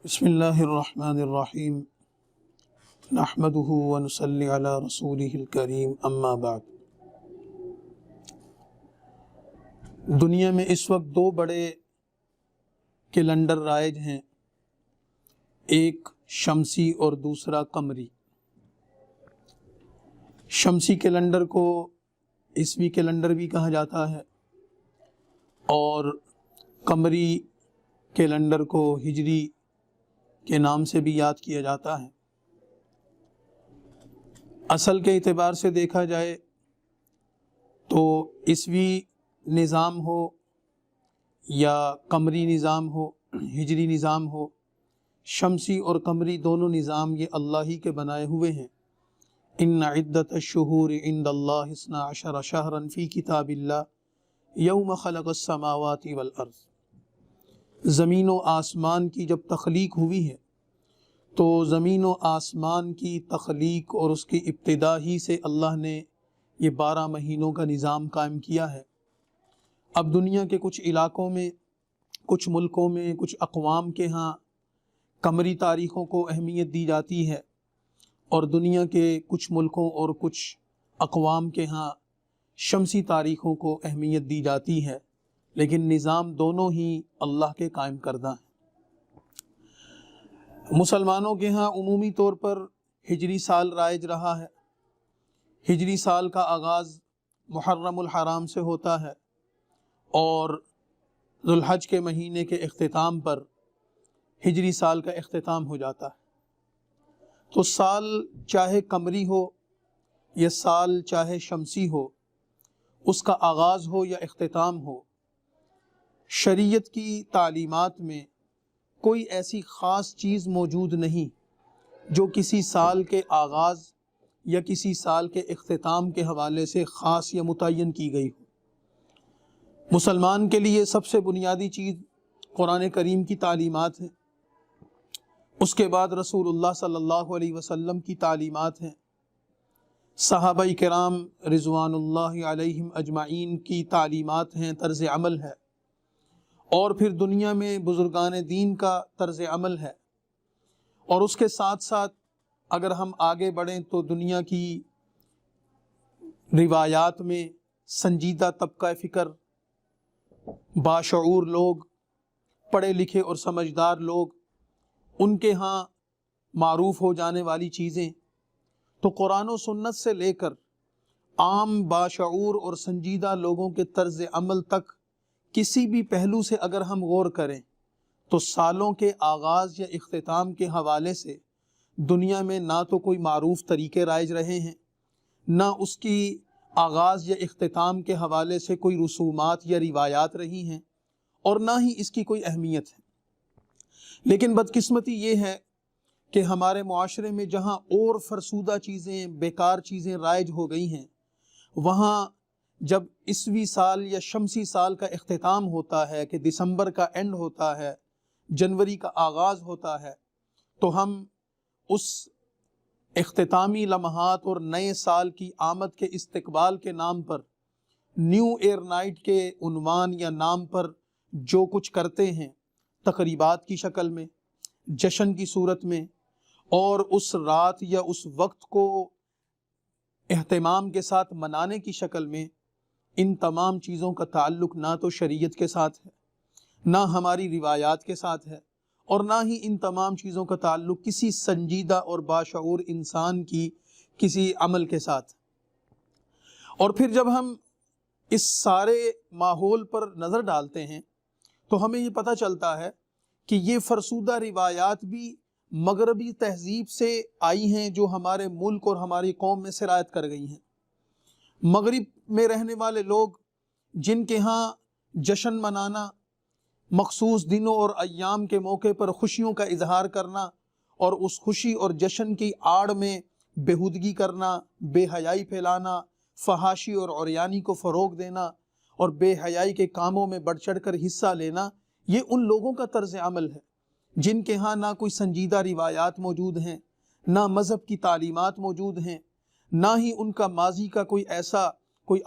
بسم اللہ الرحمن الرحیم نحمدہ ونصلی علی رسولہ الکریم اما بعد۔ دنیا میں اس وقت دو بڑے کیلنڈر رائج ہیں، ایک شمسی اور دوسرا قمری۔ شمسی کیلنڈر کو عیسوی کیلنڈر بھی کہا جاتا ہے اور قمری کیلنڈر کو ہجری کے نام سے بھی یاد کیا جاتا ہے۔ اصل کے اعتبار سے دیکھا جائے تو عیسوی نظام ہو یا قمری نظام ہو، ہجری نظام ہو، شمسی اور قمری دونوں نظام یہ اللہ ہی کے بنائے ہوئے ہیں۔ ان عدت الشہور عند اللہ 12 شہرا فی کتاب اللہ یوم خلق السماوات والارض۔ زمین و آسمان کی جب تخلیق ہوئی ہے تو زمین و آسمان کی تخلیق اور اس کی ابتدا ہی سے اللہ نے یہ 12 مہینوں کا نظام قائم کیا ہے۔ اب دنیا کے کچھ علاقوں میں، کچھ ملکوں میں، کچھ اقوام کے ہاں قمری تاریخوں کو اہمیت دی جاتی ہے اور دنیا کے کچھ ملکوں اور کچھ اقوام کے ہاں شمسی تاریخوں کو اہمیت دی جاتی ہے، لیکن نظام دونوں ہی اللہ کے قائم کردہ ہیں۔ مسلمانوں کے ہاں عمومی طور پر ہجری سال رائج رہا ہے۔ ہجری سال کا آغاز محرم الحرام سے ہوتا ہے اور ذوالحج کے مہینے کے اختتام پر ہجری سال کا اختتام ہو جاتا ہے۔ تو سال چاہے قمری ہو یا سال چاہے شمسی ہو، اس کا آغاز ہو یا اختتام ہو، شریعت کی تعلیمات میں کوئی ایسی خاص چیز موجود نہیں جو کسی سال کے آغاز یا کسی سال کے اختتام کے حوالے سے خاص یا متعین کی گئی ہو۔ مسلمان کے لیے سب سے بنیادی چیز قرآن کریم کی تعلیمات ہیں، اس کے بعد رسول اللہ صلی اللہ علیہ وسلم کی تعلیمات ہیں، صحابہ کرام رضوان اللہ علیہم اجمعین کی تعلیمات ہیں، طرز عمل ہے، اور پھر دنیا میں بزرگان دین کا طرز عمل ہے، اور اس کے ساتھ ساتھ اگر ہم آگے بڑھیں تو دنیا کی روایات میں سنجیدہ طبقہ فکر، باشعور لوگ، پڑھے لکھے اور سمجھدار لوگ، ان کے ہاں معروف ہو جانے والی چیزیں، تو قرآن و سنت سے لے کر عام باشعور اور سنجیدہ لوگوں کے طرز عمل تک کسی بھی پہلو سے اگر ہم غور کریں تو سالوں کے آغاز یا اختتام کے حوالے سے دنیا میں نہ تو کوئی معروف طریقے رائج رہے ہیں، نہ اس کی آغاز یا اختتام کے حوالے سے کوئی رسومات یا روایات رہی ہیں، اور نہ ہی اس کی کوئی اہمیت ہے۔ لیکن بدقسمتی یہ ہے کہ ہمارے معاشرے میں جہاں اور فرسودہ چیزیں، بیکار چیزیں رائج ہو گئی ہیں، وہاں جب عیسوی سال یا شمسی سال کا اختتام ہوتا ہے کہ دسمبر کا اینڈ ہوتا ہے، جنوری کا آغاز ہوتا ہے، تو ہم اس اختتامی لمحات اور نئے سال کی آمد کے استقبال کے نام پر نیو ایئر نائٹ کے عنوان یا نام پر جو کچھ کرتے ہیں، تقریبات کی شکل میں، جشن کی صورت میں، اور اس رات یا اس وقت کو اہتمام کے ساتھ منانے کی شکل میں، ان تمام چیزوں کا تعلق نہ تو شریعت کے ساتھ ہے، نہ ہماری روایات کے ساتھ ہے، اور نہ ہی ان تمام چیزوں کا تعلق کسی سنجیدہ اور باشعور انسان کی کسی عمل کے ساتھ۔ اور پھر جب ہم اس سارے ماحول پر نظر ڈالتے ہیں تو ہمیں یہ پتہ چلتا ہے کہ یہ فرسودہ روایات بھی مغربی تہذیب سے آئی ہیں جو ہمارے ملک اور ہماری قوم میں سرایت کر گئی ہیں۔ مغرب میں رہنے والے لوگ جن کے ہاں جشن منانا، مخصوص دنوں اور ایام کے موقع پر خوشیوں کا اظہار کرنا، اور اس خوشی اور جشن کی آڑ میں بےہودگی کرنا، بے حیائی پھیلانا، فحاشی اور عریانی کو فروغ دینا اور بے حیائی کے کاموں میں بڑھ چڑھ کر حصہ لینا، یہ ان لوگوں کا طرز عمل ہے جن کے ہاں نہ کوئی سنجیدہ روایات موجود ہیں، نہ مذہب کی تعلیمات موجود ہیں، نہ ہی ان کا ماضی کا کوئی ایسا کوئی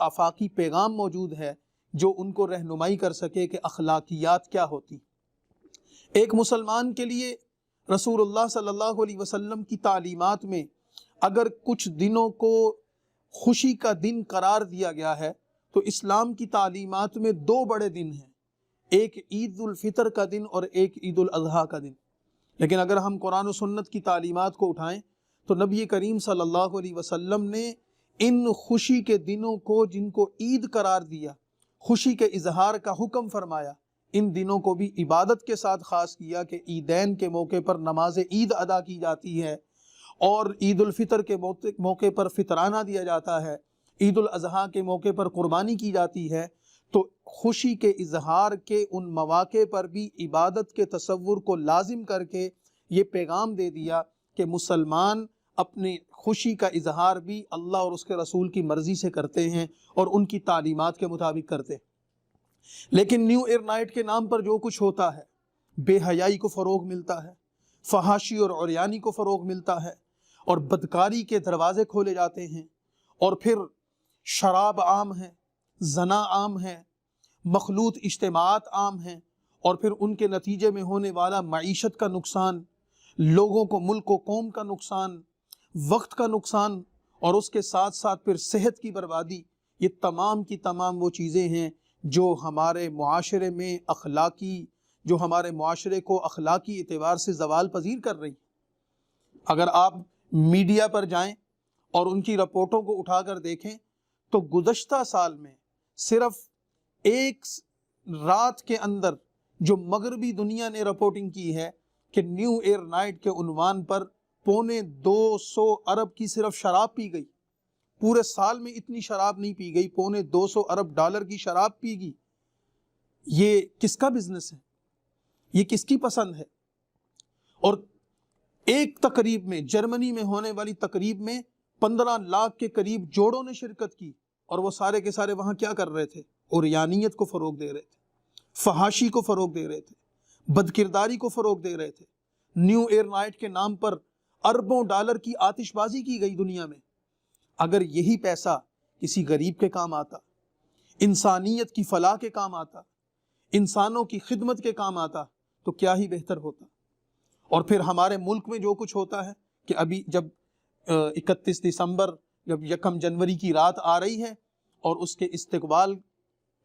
آفاقی پیغام موجود ہے جو ان کو رہنمائی کر سکے کہ اخلاقیات کیا ہوتی۔ ایک مسلمان کے لیے رسول اللہ صلی اللہ علیہ وسلم کی تعلیمات میں اگر کچھ دنوں کو خوشی کا دن قرار دیا گیا ہے تو اسلام کی تعلیمات میں دو بڑے دن ہیں، ایک عید الفطر کا دن اور ایک عید الاضحیٰ کا دن۔ لیکن اگر ہم قرآن و سنت کی تعلیمات کو اٹھائیں تو نبی کریم صلی اللہ علیہ وسلم نے ان خوشی کے دنوں کو، جن کو عید قرار دیا، خوشی کے اظہار کا حکم فرمایا، ان دنوں کو بھی عبادت کے ساتھ خاص کیا کہ عیدین کے موقع پر نماز عید ادا کی جاتی ہے، اور عید الفطر کے موقع پر فطرانہ دیا جاتا ہے، عید الاضحیٰ کے موقع پر قربانی کی جاتی ہے۔ تو خوشی کے اظہار کے ان مواقع پر بھی عبادت کے تصور کو لازم کر کے یہ پیغام دے دیا کہ مسلمان اپنی خوشی کا اظہار بھی اللہ اور اس کے رسول کی مرضی سے کرتے ہیں اور ان کی تعلیمات کے مطابق کرتے ہیں۔ لیکن نیو ایئر نائٹ کے نام پر جو کچھ ہوتا ہے، بے حیائی کو فروغ ملتا ہے، فحاشی اور عریانی کو فروغ ملتا ہے، اور بدکاری کے دروازے کھولے جاتے ہیں، اور پھر شراب عام ہے، زنا عام ہے، مخلوط اجتماعات عام ہیں، اور پھر ان کے نتیجے میں ہونے والا معیشت کا نقصان، لوگوں کو، ملک و قوم کا نقصان، وقت کا نقصان، اور اس کے ساتھ ساتھ پھر صحت کی بربادی، یہ تمام کی تمام وہ چیزیں ہیں جو ہمارے معاشرے میں جو ہمارے معاشرے کو اخلاقی اعتبار سے زوال پذیر کر رہی ہیں۔ اگر آپ میڈیا پر جائیں اور ان کی رپورٹوں کو اٹھا کر دیکھیں تو گزشتہ سال میں صرف ایک رات کے اندر جو مغربی دنیا نے رپورٹنگ کی ہے کہ نیو ایئر نائٹ کے عنوان پر 250 ارب کی صرف شراب پی گئی، پورے سال میں اتنی شراب نہیں پی گئی، 250 ارب ڈالر کی شراب پی گئی۔ یہ کس کا بزنس ہے؟ یہ کس کی پسند ہے؟ اور ایک تقریب میں، جرمنی میں ہونے والی تقریب میں 15 لاکھ کے قریب جوڑوں نے شرکت کی، اور وہ سارے کے سارے وہاں کیا کر رہے تھے؟ عریانیت کو فروغ دے رہے تھے، فحاشی کو فروغ دے رہے تھے، بدکرداری کو فروغ دے رہے تھے۔ نیو ایئر نائٹ کے نام پر اربوں ڈالر کی آتش بازی کی گئی دنیا میں۔ اگر یہی پیسہ کسی غریب کے کام آتا، انسانیت کی فلاح کے کام آتا، انسانوں کی خدمت کے کام آتا، تو کیا ہی بہتر ہوتا۔ اور پھر ہمارے ملک میں جو کچھ ہوتا ہے کہ ابھی جب 31 دسمبر، جب 1 جنوری کی رات آ رہی ہے، اور اس کے استقبال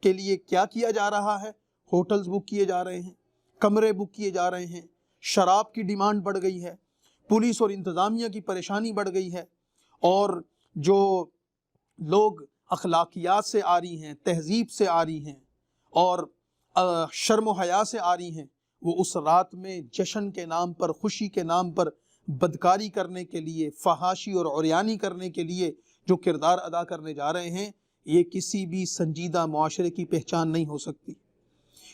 کے لیے کیا کیا جا رہا ہے؟ ہوٹلز بک کیے جا رہے ہیں، کمرے بک کیے جا رہے ہیں، شراب کی ڈیمانڈ بڑھ گئی ہے، پولیس اور انتظامیہ کی پریشانی بڑھ گئی ہے، اور جو لوگ اخلاقیات سے آ رہی ہیں، تہذیب سے آ رہی ہیں، اور شرم و حیا سے آ رہی ہیں، وہ اس رات میں جشن کے نام پر، خوشی کے نام پر بدکاری کرنے کے لیے، فحاشی اور عریانی کرنے کے لیے جو کردار ادا کرنے جا رہے ہیں، یہ کسی بھی سنجیدہ معاشرے کی پہچان نہیں ہو سکتی،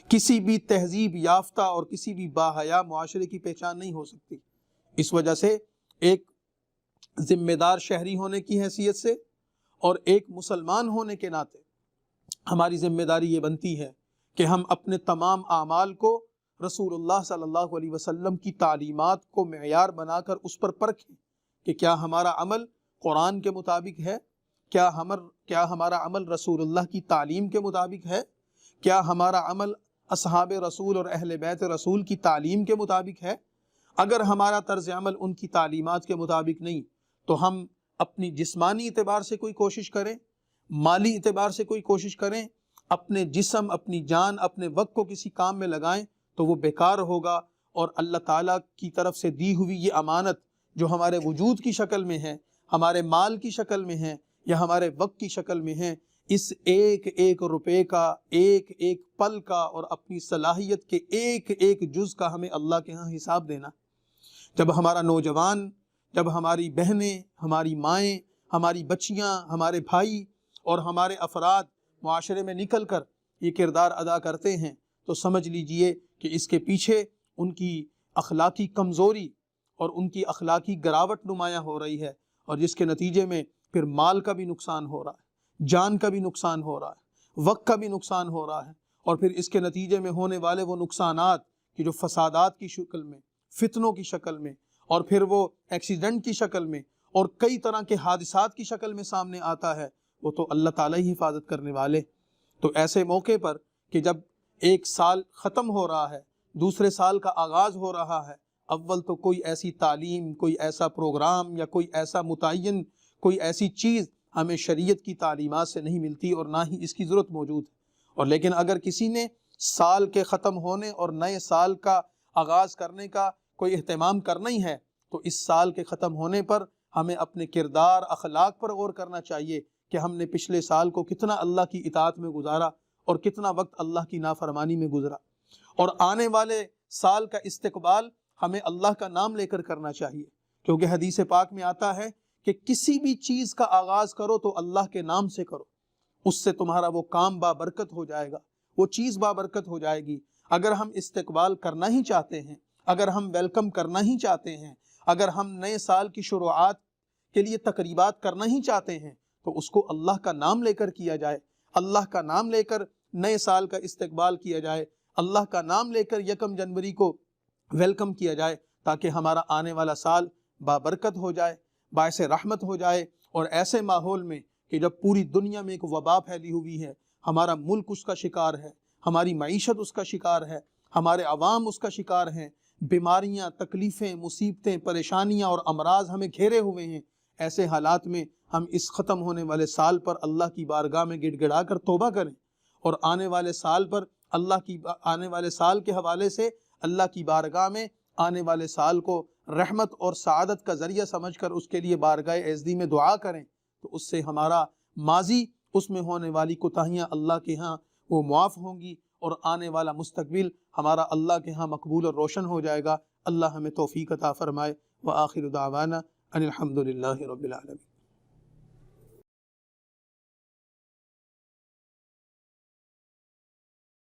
کسی بھی تہذیب یافتہ اور کسی بھی باحیا معاشرے کی پہچان نہیں ہو سکتی۔ اس وجہ سے ایک ذمہ دار شہری ہونے کی حیثیت سے اور ایک مسلمان ہونے کے ناطے ہماری ذمہ داری یہ بنتی ہے کہ ہم اپنے تمام اعمال کو رسول اللہ صلی اللہ علیہ وسلم کی تعلیمات کو معیار بنا کر اس پر پرکھیں کہ کیا ہمارا عمل قرآن کے مطابق ہے، کیا ہمارا عمل رسول اللہ کی تعلیم کے مطابق ہے، کیا ہمارا عمل اصحاب رسول اور اہل بیت رسول کی تعلیم کے مطابق ہے۔ اگر ہمارا طرز عمل ان کی تعلیمات کے مطابق نہیں تو ہم اپنی جسمانی اعتبار سے کوئی کوشش کریں، مالی اعتبار سے کوئی کوشش کریں، اپنے جسم، اپنی جان، اپنے وقت کو کسی کام میں لگائیں تو وہ بیکار ہوگا، اور اللہ تعالیٰ کی طرف سے دی ہوئی یہ امانت جو ہمارے وجود کی شکل میں ہے، ہمارے مال کی شکل میں ہے، یا ہمارے وقت کی شکل میں ہے، اس ایک ایک روپے کا، ایک ایک پل کا، اور اپنی صلاحیت کے ایک ایک جز کا ہمیں اللہ کے ہاں حساب دینا۔ جب ہمارا نوجوان، جب ہماری بہنیں، ہماری مائیں، ہماری بچیاں، ہمارے بھائی اور ہمارے افراد معاشرے میں نکل کر یہ کردار ادا کرتے ہیں تو سمجھ لیجئے کہ اس کے پیچھے ان کی اخلاقی کمزوری اور ان کی اخلاقی گراوٹ نمایاں ہو رہی ہے، اور جس کے نتیجے میں پھر مال کا بھی نقصان ہو رہا ہے، جان کا بھی نقصان ہو رہا ہے، وقت کا بھی نقصان ہو رہا ہے، اور پھر اس کے نتیجے میں ہونے والے وہ نقصانات کہ جو فسادات کی شکل میں، فتنوں کی شکل میں، اور پھر وہ ایکسیڈنٹ کی شکل میں، اور کئی طرح کے حادثات کی شکل میں سامنے آتا ہے، وہ تو اللہ تعالیٰ ہی حفاظت کرنے والے۔ تو ایسے موقع پر کہ جب ایک سال ختم ہو رہا ہے دوسرے سال کا آغاز ہو رہا ہے، اول تو کوئی ایسی تعلیم، کوئی ایسا پروگرام یا کوئی ایسا متعین کوئی ایسی چیز ہمیں شریعت کی تعلیمات سے نہیں ملتی اور نہ ہی اس کی ضرورت موجود ہے۔ اور لیکن اگر کسی نے سال کے ختم ہونے اور نئے سال کا آغاز کرنے کا کوئی اہتمام کرنا ہی ہے تو اس سال کے ختم ہونے پر ہمیں اپنے کردار اخلاق پر غور کرنا چاہیے کہ ہم نے پچھلے سال کو کتنا اللہ کی اطاعت میں گزارا اور کتنا وقت اللہ کی نافرمانی میں گزرا، اور آنے والے سال کا استقبال ہمیں اللہ کا نام لے کر کرنا چاہیے، کیونکہ حدیث پاک میں آتا ہے کہ کسی بھی چیز کا آغاز کرو تو اللہ کے نام سے کرو، اس سے تمہارا وہ کام بابرکت ہو جائے گا، وہ چیز بابرکت ہو جائے گی۔ اگر ہم استقبال کرنا ہی چاہتے ہیں، اگر ہم ویلکم کرنا ہی چاہتے ہیں، اگر ہم نئے سال کی شروعات کے لیے تقریبات کرنا ہی چاہتے ہیں تو اس کو اللہ کا نام لے کر کیا جائے، اللہ کا نام لے کر نئے سال کا استقبال کیا جائے، اللہ کا نام لے کر 1 جنوری کو ویلکم کیا جائے، تاکہ ہمارا آنے والا سال بابرکت ہو جائے، باعث رحمت ہو جائے، اور ایسے ماحول میں کہ جب پوری دنیا میں ایک وبا پھیلی ہوئی ہے، ہمارا ملک اس کا شکار ہے، ہماری معیشت اس کا شکار ہے، ہمارے عوام اس کا شکار ہیں، بیماریاں، تکلیفیں، مصیبتیں، پریشانیاں اور امراض ہمیں گھیرے ہوئے ہیں، ایسے حالات میں ہم اس ختم ہونے والے سال پر اللہ کی بارگاہ میں گڑ گڑا کر توبہ کریں، اور آنے والے سال پر آنے والے سال کے حوالے سے اللہ کی بارگاہ میں آنے والے سال کو رحمت اور سعادت کا ذریعہ سمجھ کر اس کے لیے بارگاہ عزدی میں دعا کریں، تو اس سے ہمارا ماضی، اس میں ہونے والی کوتاہیاں اللہ کے ہاں وہ معاف ہوں گی، اور آنے والا مستقبل ہمارا اللہ کے ہاں مقبول اور روشن ہو جائے گا۔ اللہ ہمیں توفیق عطا فرمائے۔ وآخر دعوانا ان الحمد للہ رب العالمین۔